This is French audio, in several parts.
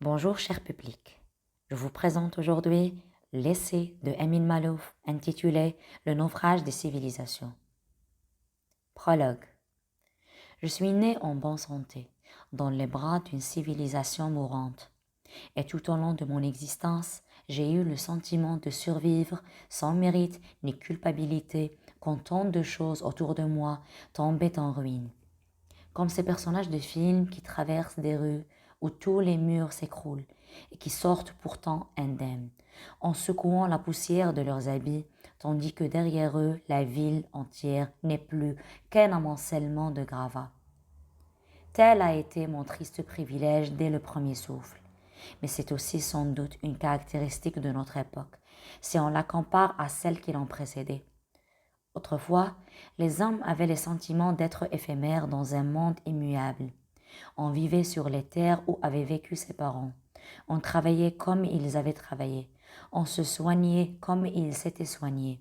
Bonjour cher public, je vous présente aujourd'hui l'essai de Emin Malouf intitulé Le naufrage des civilisations. Prologue. Je suis né en bonne santé, dans les bras d'une civilisation mourante, et tout au long de mon existence, j'ai eu le sentiment de survivre sans mérite ni culpabilité quand tant de choses autour de moi tombaient en ruine. Comme ces personnages de films qui traversent des rues où tous les murs s'écroulent et qui sortent pourtant indemnes, en secouant la poussière de leurs habits, tandis que derrière eux, la ville entière n'est plus qu'un amoncellement de gravats. Tel a été mon triste privilège dès le premier souffle. Mais c'est aussi sans doute une caractéristique de notre époque, si on la compare à celle qui l'ont précédée. Autrefois, les hommes avaient le sentiment d'être éphémères dans un monde immuable. On vivait sur les terres où avaient vécu ses parents. On travaillait comme ils avaient travaillé. On se soignait comme ils s'étaient soignés.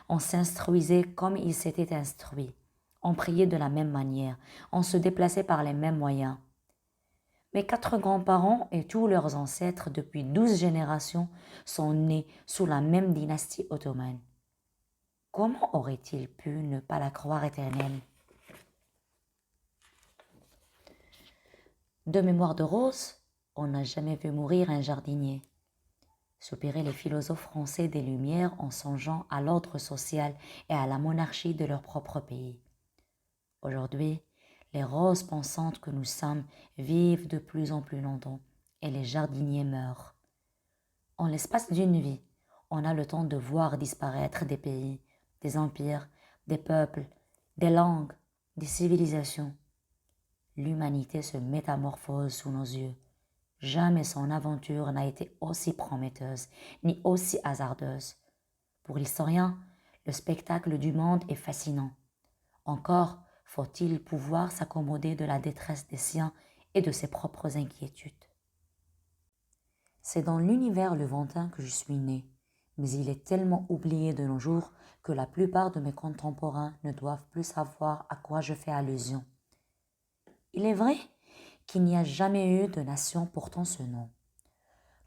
On s'instruisait comme ils s'étaient instruits. On priait de la même manière. On se déplaçait par les mêmes moyens. Mes 4 grands-parents et tous leurs ancêtres depuis 12 générations sont nés sous la même dynastie ottomane. Comment aurait-il pu ne pas la croire éternelle? De mémoire de Rose, on n'a jamais vu mourir un jardinier. Soupiraient les philosophes français des Lumières en songeant à l'ordre social et à la monarchie de leur propre pays. Aujourd'hui, les roses pensantes que nous sommes vivent de plus en plus longtemps et les jardiniers meurent. En l'espace d'une vie, on a le temps de voir disparaître des pays, des empires, des peuples, des langues, des civilisations. L'humanité se métamorphose sous nos yeux. Jamais son aventure n'a été aussi prometteuse, ni aussi hasardeuse. Pour l'historien, le spectacle du monde est fascinant. Encore faut-il pouvoir s'accommoder de la détresse des siens et de ses propres inquiétudes. C'est dans l'univers levantin que je suis né, mais il est tellement oublié de nos jours que la plupart de mes contemporains ne doivent plus savoir à quoi je fais allusion. Il est vrai qu'il n'y a jamais eu de nation portant ce nom.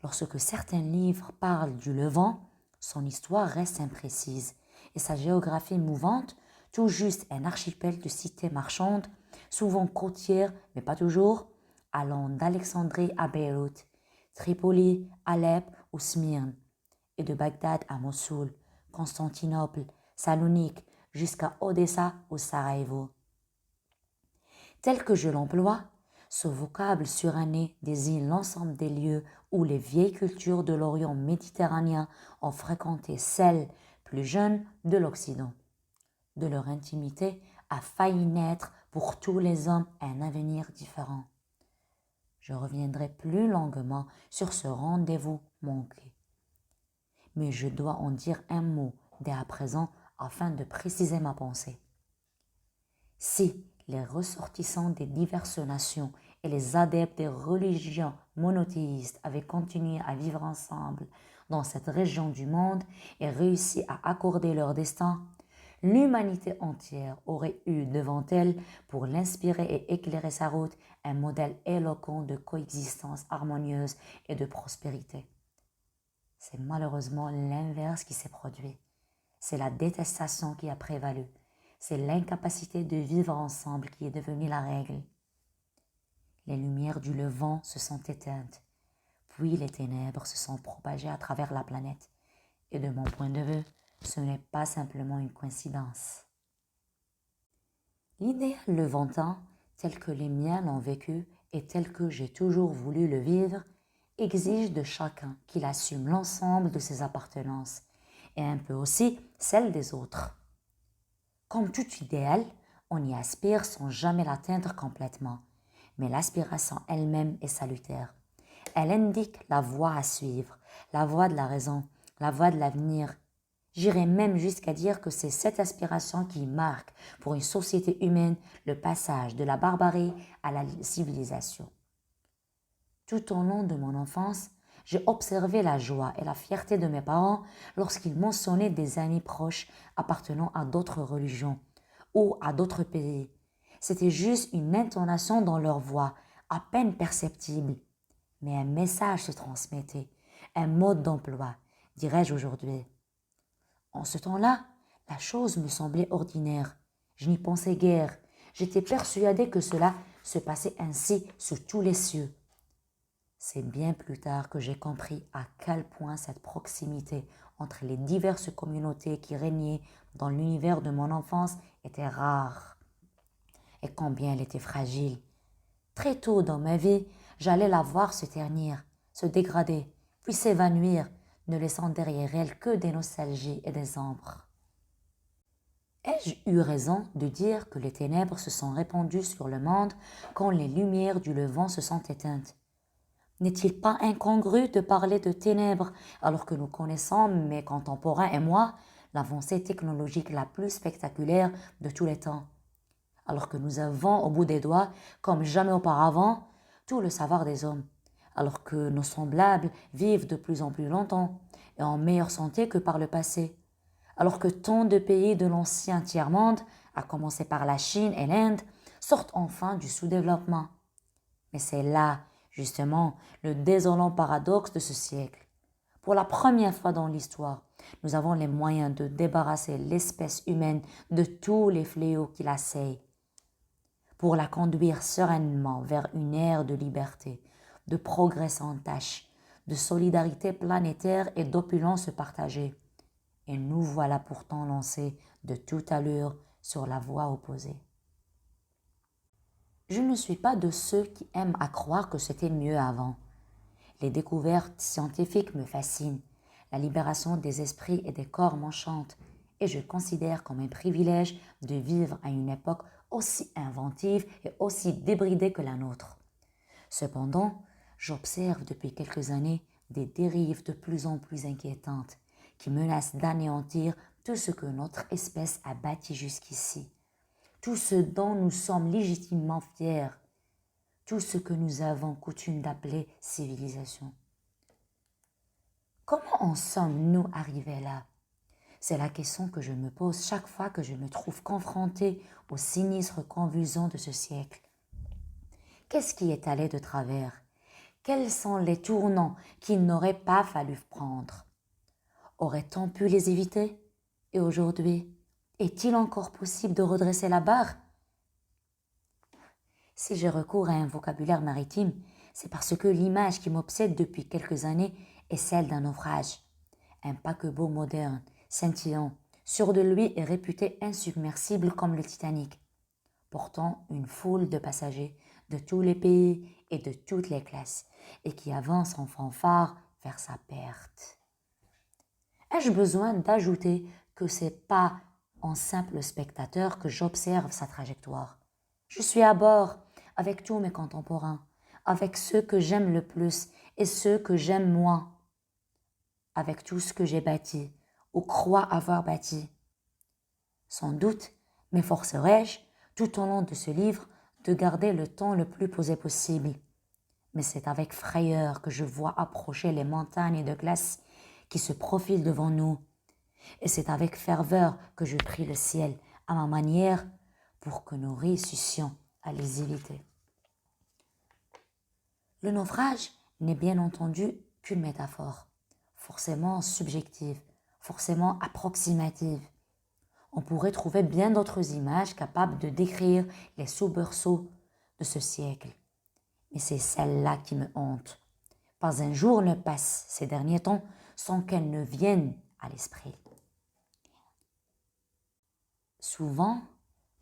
Lorsque certains livres parlent du Levant, son histoire reste imprécise et sa géographie mouvante, tout juste un archipel de cités marchandes, souvent côtières mais pas toujours, allant d'Alexandrie à Beyrouth, Tripoli, Alep ou Smyrne, et de Bagdad à Mossoul, Constantinople, Salonique, jusqu'à Odessa ou Sarajevo. Tel que je l'emploie, ce vocable suranné désigne l'ensemble des lieux où les vieilles cultures de l'Orient méditerranéen ont fréquenté celles, plus jeunes, de l'Occident. De leur intimité a failli naître pour tous les hommes un avenir différent. Je reviendrai plus longuement sur ce rendez-vous manqué. Mais je dois en dire un mot dès à présent afin de préciser ma pensée. Si les ressortissants des diverses nations et les adeptes des religions monothéistes avaient continué à vivre ensemble dans cette région du monde et réussi à accorder leur destin, l'humanité entière aurait eu devant elle, pour l'inspirer et éclairer sa route, un modèle éloquent de coexistence harmonieuse et de prospérité. C'est malheureusement l'inverse qui s'est produit. C'est la détestation qui a prévalu. C'est l'incapacité de vivre ensemble qui est devenue la règle. Les lumières du levant se sont éteintes, puis les ténèbres se sont propagées à travers la planète. Et de mon point de vue, ce n'est pas simplement une coïncidence. L'idéal levantin, tel que les miens l'ont vécu et tel que j'ai toujours voulu le vivre, exige de chacun qu'il assume l'ensemble de ses appartenances et un peu aussi celles des autres. Comme tout idéal, on y aspire sans jamais l'atteindre complètement, mais l'aspiration elle-même est salutaire. Elle indique la voie à suivre, la voie de la raison, la voie de l'avenir. J'irais même jusqu'à dire que c'est cette aspiration qui marque pour une société humaine le passage de la barbarie à la civilisation. Tout au long de mon enfance, j'ai observé la joie et la fierté de mes parents lorsqu'ils mentionnaient des amis proches appartenant à d'autres religions ou à d'autres pays. C'était juste une intonation dans leur voix, à peine perceptible. mais un message se transmettait, un mode d'emploi, dirais-je aujourd'hui. En ce temps-là, la chose me semblait ordinaire. Je n'y pensais guère. J'étais persuadée que cela se passait ainsi sous tous les cieux. C'est bien plus tard que j'ai compris à quel point cette proximité entre les diverses communautés qui régnaient dans l'univers de mon enfance était rare et combien elle était fragile. Très tôt dans ma vie, j'allais la voir se ternir, se dégrader, puis s'évanouir, ne laissant derrière elle que des nostalgies et des ombres. Ai-je eu raison de dire que les ténèbres se sont répandues sur le monde quand les lumières du levant se sont éteintes? N'est-il pas incongru de parler de ténèbres alors que nous connaissons, mes contemporains et moi, l'avancée technologique la plus spectaculaire de tous les temps? Alors que nous avons au bout des doigts, comme jamais auparavant, tout le savoir des hommes, alors que nos semblables vivent de plus en plus longtemps et en meilleure santé que par le passé, alors que tant de pays de l'ancien tiers-monde, à commencer par la Chine et l'Inde, sortent enfin du sous-développement. Mais c'est là, justement, le désolant paradoxe de ce siècle. Pour la première fois dans l'histoire, nous avons les moyens de débarrasser l'espèce humaine de tous les fléaux qui l'assaillent, pour la conduire sereinement vers une ère de liberté, de progrès sans tâche, de solidarité planétaire et d'opulence partagée. Et nous voilà pourtant lancés de toute allure sur la voie opposée. Je ne suis pas de ceux qui aiment à croire que c'était mieux avant. Les découvertes scientifiques me fascinent, la libération des esprits et des corps m'enchante, et je considère comme un privilège de vivre à une époque aussi inventive et aussi débridée que la nôtre. Cependant, j'observe depuis quelques années des dérives de plus en plus inquiétantes qui menacent d'anéantir tout ce que notre espèce a bâti jusqu'ici, tout ce dont nous sommes légitimement fiers, tout ce que nous avons coutume d'appeler civilisation. Comment en sommes-nous arrivés là? C'est la question que je me pose chaque fois que je me trouve confrontée aux sinistres convulsions de ce siècle. Qu'est-ce qui est allé de travers? Quels sont les tournants qu'il n'aurait pas fallu prendre? Aurait-on pu les éviter? Et aujourd'hui, est-il encore possible de redresser la barre? Si je recours à un vocabulaire maritime, c'est parce que l'image qui m'obsède depuis quelques années est celle d'un naufrage. Un paquebot moderne, scintillant, sûr de lui et réputé insubmersible comme le Titanic, portant une foule de passagers de tous les pays et de toutes les classes, et qui avance en fanfare vers sa perte. Ai-je besoin d'ajouter que c'est pas en simple spectateur que j'observe sa trajectoire? Je suis à bord avec tous mes contemporains, avec ceux que j'aime le plus et ceux que j'aime moins, avec tout ce que j'ai bâti ou crois avoir bâti. Sans doute m'efforcerai-je, tout au long de ce livre, de garder le ton le plus posé possible. Mais c'est avec frayeur que je vois approcher les montagnes de glace qui se profilent devant nous. Et c'est avec ferveur que je prie le ciel, à ma manière, pour que nous réussissions à les éviter. Le naufrage n'est bien entendu qu'une métaphore, forcément subjective, forcément approximative. On pourrait trouver bien d'autres images capables de décrire les soubresauts de ce siècle. Mais c'est celle-là qui me hante. Pas un jour ne passe ces derniers temps sans qu'elle ne vienne à l'esprit. Souvent,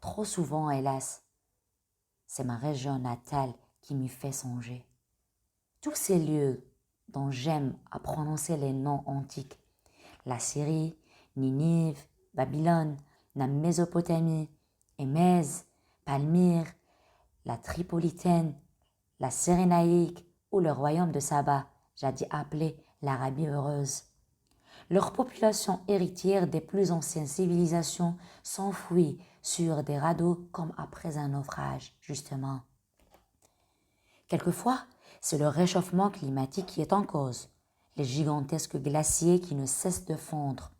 trop souvent hélas, c'est ma région natale qui m'y fait songer. Tous ces lieux dont j'aime à prononcer les noms antiques, la Syrie, Ninive, Babylone, la Mésopotamie, Émèse, Palmyre, la Tripolitaine, la Cyrénaïque ou le royaume de Saba, jadis appelé l'Arabie heureuse. Leur population héritière des plus anciennes civilisations s'enfuit sur des radeaux comme après un naufrage, justement. Quelquefois, c'est le réchauffement climatique qui est en cause, les gigantesques glaciers qui ne cessent de fondre,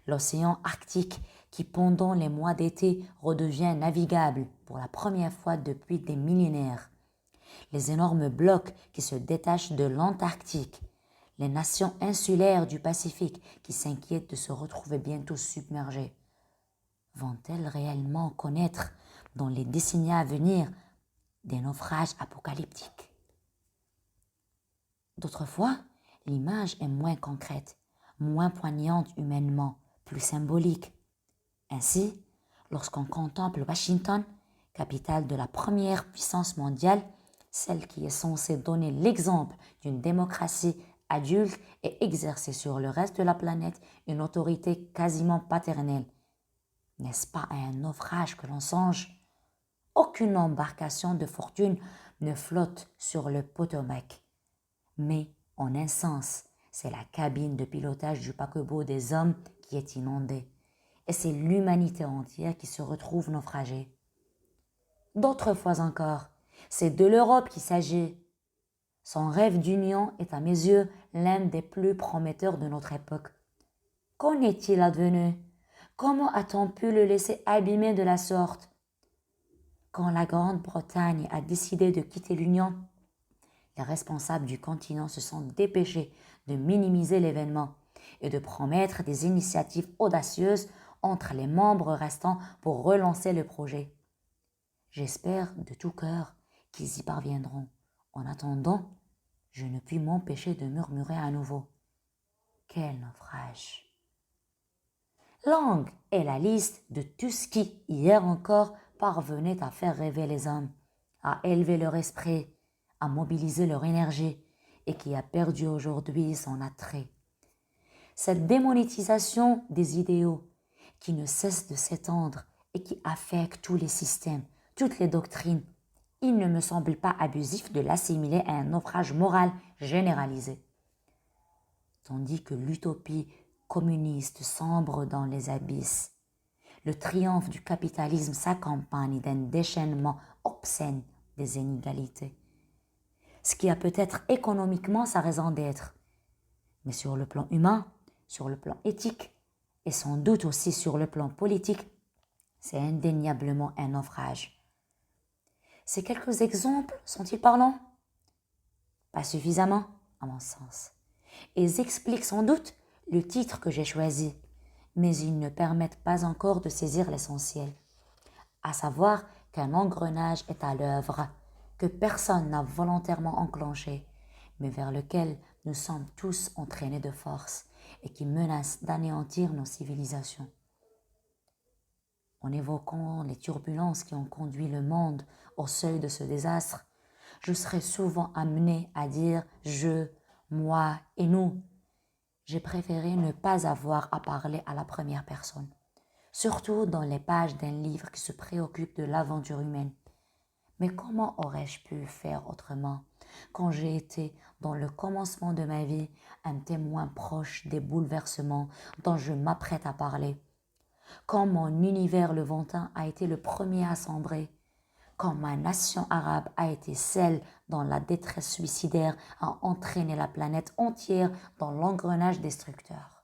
l'océan Arctique qui pendant les mois d'été redevient navigable pour la première fois depuis des millénaires, les énormes blocs qui se détachent de l'Antarctique, les nations insulaires du Pacifique qui s'inquiètent de se retrouver bientôt submergées. Vont-elles réellement connaître, dans les décennies à venir, des naufrages apocalyptiques? D'autres fois, l'image est moins concrète, moins poignante humainement, plus symbolique. Ainsi, lorsqu'on contemple Washington, capitale de la première puissance mondiale, celle qui est censée donner l'exemple d'une démocratie adulte et exercer sur le reste de la planète une autorité quasiment paternelle. N'est-ce pas à un naufrage que l'on songe? Aucune embarcation de fortune ne flotte sur le Potomac. Mais, en un sens, c'est la cabine de pilotage du paquebot des hommes qui est inondée. Et c'est l'humanité entière qui se retrouve naufragée. D'autres fois encore, c'est de l'Europe qu'il s'agit. Son rêve d'union est à mes yeux l'un des plus prometteurs de notre époque. Qu'en est-il advenu? Comment a-t-on pu le laisser abîmer de la sorte? Quand la Grande-Bretagne a décidé de quitter l'Union, les responsables du continent se sont dépêchés de minimiser l'événement et de promettre des initiatives audacieuses entre les membres restants pour relancer le projet. J'espère de tout cœur qu'ils y parviendront. En attendant, je ne puis m'empêcher de murmurer à nouveau. Quel naufrage! Longue est la liste de tout ce qui, hier encore, parvenait à faire rêver les hommes, à élever leur esprit, à mobiliser leur énergie et qui a perdu aujourd'hui son attrait. Cette démonétisation des idéaux qui ne cesse de s'étendre et qui affecte tous les systèmes, toutes les doctrines, il ne me semble pas abusif de l'assimiler à un naufrage moral généralisé. Tandis que l'utopie communiste sombre dans les abysses, le triomphe du capitalisme s'accompagne d'un déchaînement obscène des inégalités. Ce qui a peut-être économiquement sa raison d'être, mais sur le plan humain, sur le plan éthique et sans doute aussi sur le plan politique, c'est indéniablement un naufrage. Ces quelques exemples sont-ils parlants? Pas suffisamment, à mon sens. Ils expliquent sans doute le titre que j'ai choisi, mais ils ne permettent pas encore de saisir l'essentiel, à savoir qu'un engrenage est à l'œuvre, que personne n'a volontairement enclenché, mais vers lequel nous sommes tous entraînés de force et qui menace d'anéantir nos civilisations. En évoquant les turbulences qui ont conduit le monde au seuil de ce désastre, je serai souvent amené à dire « je »,« moi » et « nous ». J'ai préféré ne pas avoir à parler à la première personne, surtout dans les pages d'un livre qui se préoccupe de l'aventure humaine. Mais comment aurais-je pu faire autrement quand j'ai été, dans le commencement de ma vie, un témoin proche des bouleversements dont je m'apprête à parler? Quand mon univers levantin a été le premier à sombrer, quand ma nation arabe a été celle dont la détresse suicidaire a entraîné la planète entière dans l'engrenage destructeur.